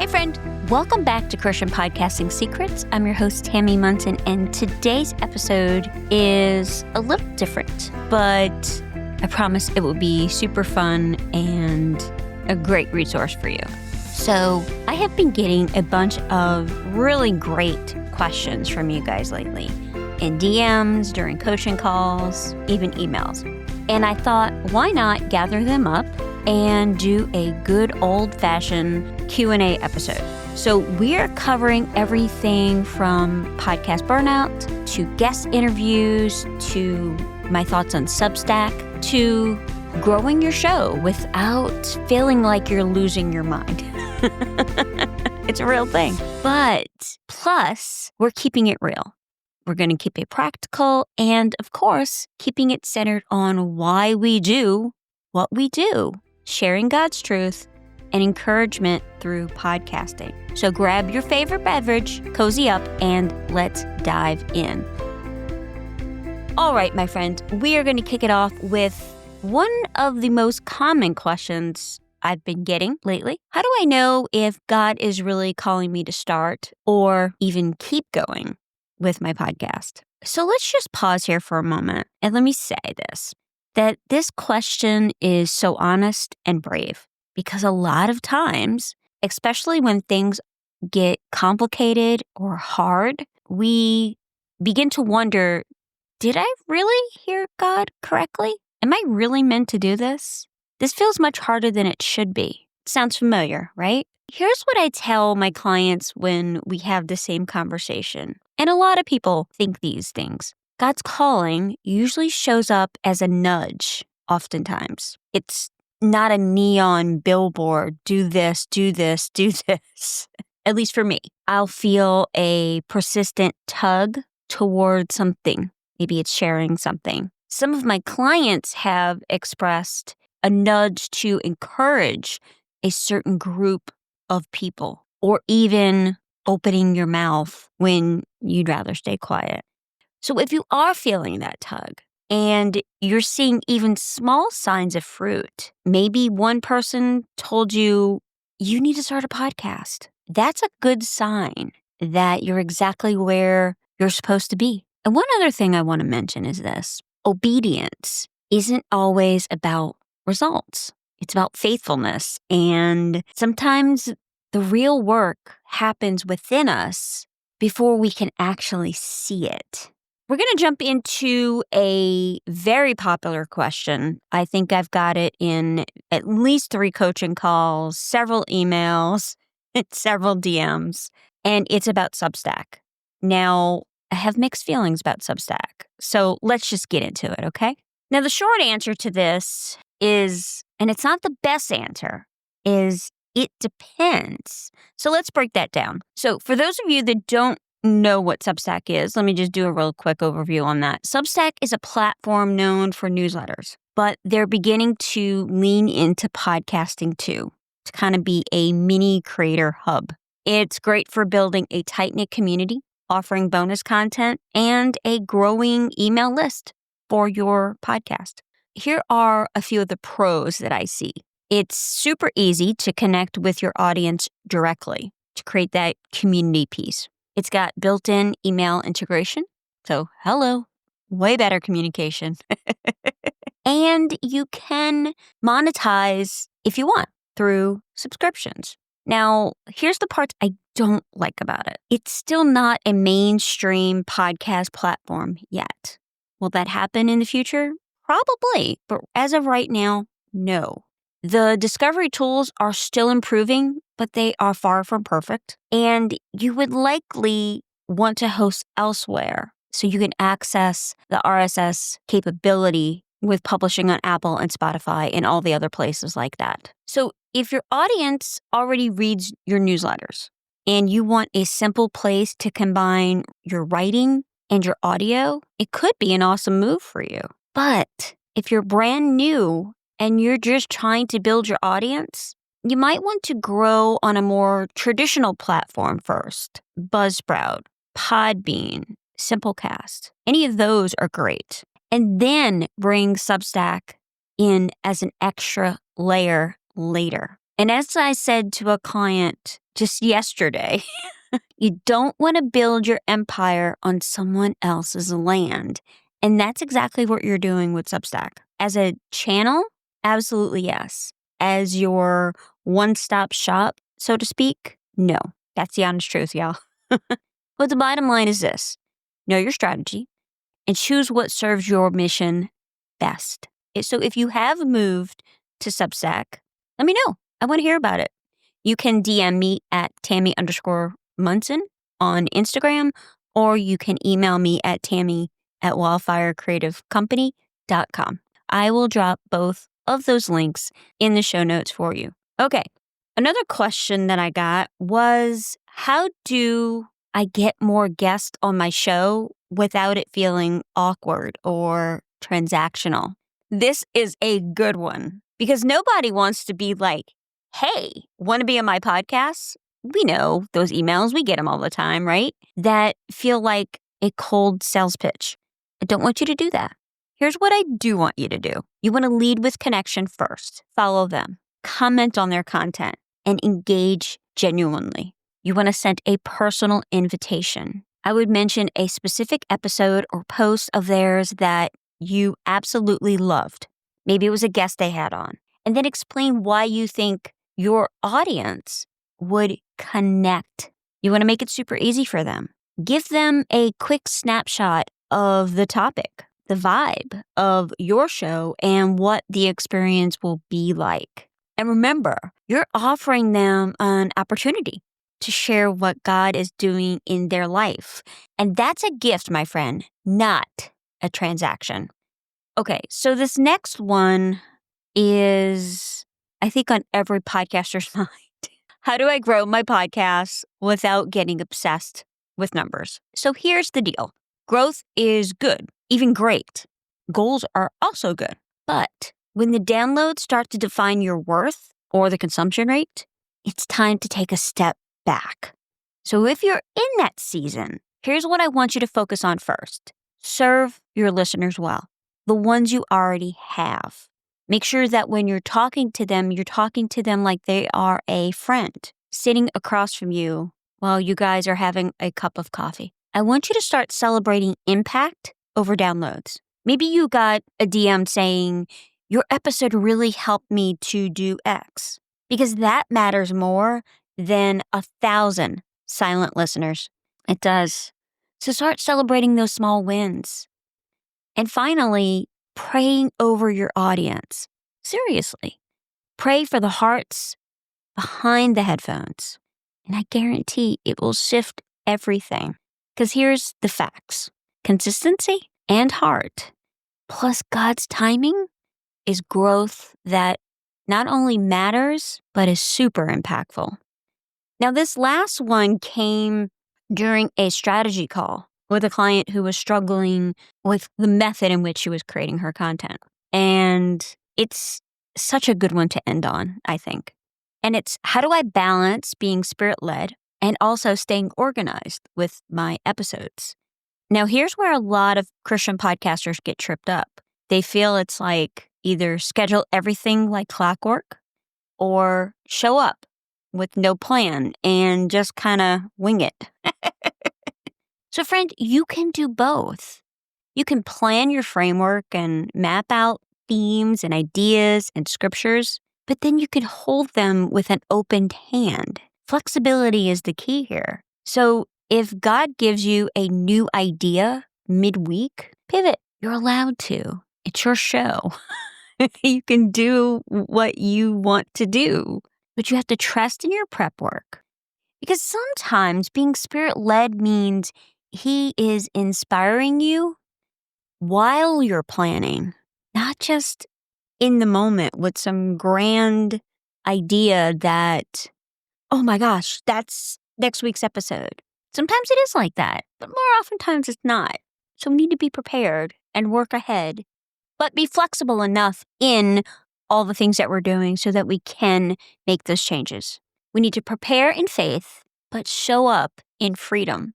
friend. Welcome back to Christian Podcasting Secrets. I'm your host, Tammy Munson, and today's episode is a little different, but I promise it will be super fun and a great resource for you. So I have been getting a bunch of really great questions from you guys lately in DMs, during coaching calls, even emails. And I thought, why not gather them up and do a good old-fashioned Q&A episode. So we're covering everything from podcast burnout to guest interviews to my thoughts on Substack to growing your show without feeling like you're losing your mind. It's a real thing. But plus, we're keeping it real. We're going to keep it practical and, of course, keeping it centered on why we do what we do, sharing God's truth and encouragement through podcasting. So grab your favorite beverage, cozy up, and let's dive in. All right, my friend, we are going to kick it off with one of the most common questions I've been getting lately. How do I know if God is really calling me to start or even keep going with my podcast? So let's just pause here for a moment and let me say this, that this question is so honest and brave because a lot of times, especially when things get complicated or hard, we begin to wonder, did I really hear God correctly? Am I really meant to do this? This feels much harder than it should be. Sounds familiar, right? Here's what I tell my clients when we have the same conversation. And a lot of people think these things. God's calling usually shows up as a nudge, oftentimes. It's not a neon billboard, do this, do this, do this. At least for me. I'll feel a persistent tug toward something. Maybe it's sharing something. Some of my clients have expressed a nudge to encourage a certain group of people, or even opening your mouth when you'd rather stay quiet. So if you are feeling that tug and you're seeing even small signs of fruit, maybe one person told you, you need to start a podcast. That's a good sign that you're exactly where you're supposed to be. And one other thing I want to mention is this. Obedience isn't always about results. It's about faithfulness. And sometimes the real work happens within us before we can actually see it. We're going to jump into a very popular question. I think I've got it in at least 3 coaching calls, several emails, several DMs, and it's about Substack. Now, I have mixed feelings about Substack, so let's just get into it, okay? Now, the short answer to this is, and it's not the best answer, is it depends. So let's break that down. So for those of you that don't know what Substack is, let me just do a real quick overview on that. Substack is a platform known for newsletters, but they're beginning to lean into podcasting too, to kind of be a mini creator hub. It's great for building a tight-knit community, offering bonus content, and a growing email list for your podcast. Here are a few of the pros that I see. It's super easy to connect with your audience directly to create that community piece. It's got built-in email integration. So, hello, way better communication. And you can monetize if you want through subscriptions. Now, here's the part I don't like about it. It's still not a mainstream podcast platform yet. Will that happen in the future? Probably. But as of right now, no. The discovery tools are still improving, but they are far from perfect. And you would likely want to host elsewhere so you can access the RSS capability with publishing on Apple and Spotify and all the other places like that. So if your audience already reads your newsletters and you want a simple place to combine your writing and your audio, it could be an awesome move for you. But if you're brand new and you're just trying to build your audience, you might want to grow on a more traditional platform first. Buzzsprout, Podbean, Simplecast. Any of those are great. And then bring Substack in as an extra layer later. And as I said to a client just yesterday. You don't want to build your empire on someone else's land. And that's exactly what you're doing with Substack. As a channel, absolutely yes. As your one-stop shop, so to speak, no. That's the honest truth, y'all. But the bottom line is this. Know your strategy and choose what serves your mission best. So if you have moved to Substack, let me know. I want to hear about it. You can DM me at Tammy_Munson on Instagram, or you can email me at Tammy@wildfirecreativecompany.com. I will drop both of those links in the show notes for you. Okay. Another question that I got was, how do I get more guests on my show without it feeling awkward or transactional? This is a good one because nobody wants to be like, hey, want to be on my podcast? We know those emails, we get them all the time, right? That feel like a cold sales pitch. I don't want you to do that. Here's what I do want you to do. You want to lead with connection first. Follow them, comment on their content, and engage genuinely. You want to send a personal invitation. I would mention a specific episode or post of theirs that you absolutely loved. Maybe it was a guest they had on. And then explain why you think your audience would connect. You want to make it super easy for them. Give them a quick snapshot of the topic, the vibe of your show, and what the experience will be like. And remember, you're offering them an opportunity to share what God is doing in their life. And that's a gift, my friend, not a transaction. Okay, so this next one is, I think, on every podcaster's mind. How do I grow my podcast without getting obsessed with numbers? So here's the deal. Growth is good, even great. Goals are also good. But when the downloads start to define your worth or the consumption rate, it's time to take a step back. So if you're in that season, here's what I want you to focus on first. Serve your listeners well, the ones you already have. Make sure that when you're talking to them like they are a friend sitting across from you while you guys are having a cup of coffee. I want you to start celebrating impact over downloads. Maybe you got a DM saying, your episode really helped me to do X, because that matters more than 1,000 silent listeners. It does. So start celebrating those small wins. And finally, praying over your audience. Seriously. Pray for the hearts behind the headphones. And I guarantee it will shift everything. Because here's the facts. Consistency and heart, plus God's timing, is growth that not only matters, but is super impactful. Now, this last one came during a strategy call with a client who was struggling with the method in which she was creating her content. And it's such a good one to end on, I think. And it's, how do I balance being spirit-led and also staying organized with my episodes? Now, here's where a lot of Christian podcasters get tripped up. They feel it's like either schedule everything like clockwork or show up with no plan and just kind of wing it. So, friend, you can do both. You can plan your framework and map out themes and ideas and scriptures, but then you can hold them with an open hand. Flexibility is the key here. So if God gives you a new idea midweek, pivot. You're allowed to. It's your show. You can do what you want to do, but you have to trust in your prep work. Because sometimes being spirit-led means He is inspiring you while you're planning, not just in the moment with some grand idea that, oh my gosh, that's next week's episode. Sometimes it is like that, but more oftentimes it's not. So we need to be prepared and work ahead, but be flexible enough in all the things that we're doing so that we can make those changes. We need to prepare in faith, but show up in freedom.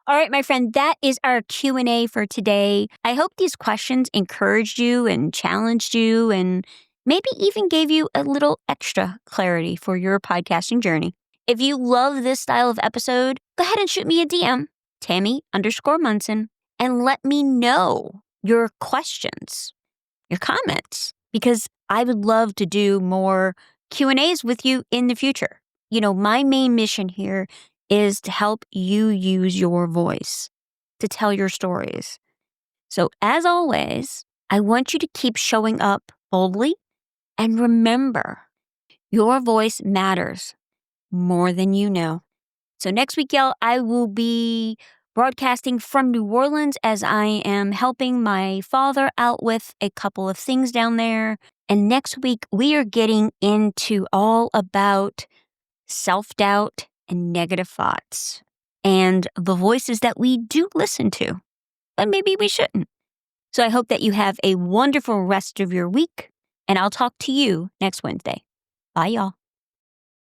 All right, my friend, that is our Q&A for today. I hope these questions encouraged you and challenged you and maybe even gave you a little extra clarity for your podcasting journey. If you love this style of episode, go ahead and shoot me a DM, Tammy_Munson, and let me know your questions, your comments, because I would love to do more Q&As with you in the future. My main mission here is to help you use your voice to tell your stories. So as always, I want you to keep showing up boldly, and remember, your voice matters more than you know. So next week, y'all, I will be broadcasting from New Orleans as I am helping my father out with a couple of things down there. And next week, we are getting into all about self-doubt and negative thoughts and the voices that we do listen to, but maybe we shouldn't. So I hope that you have a wonderful rest of your week, and I'll talk to you next Wednesday. Bye, y'all.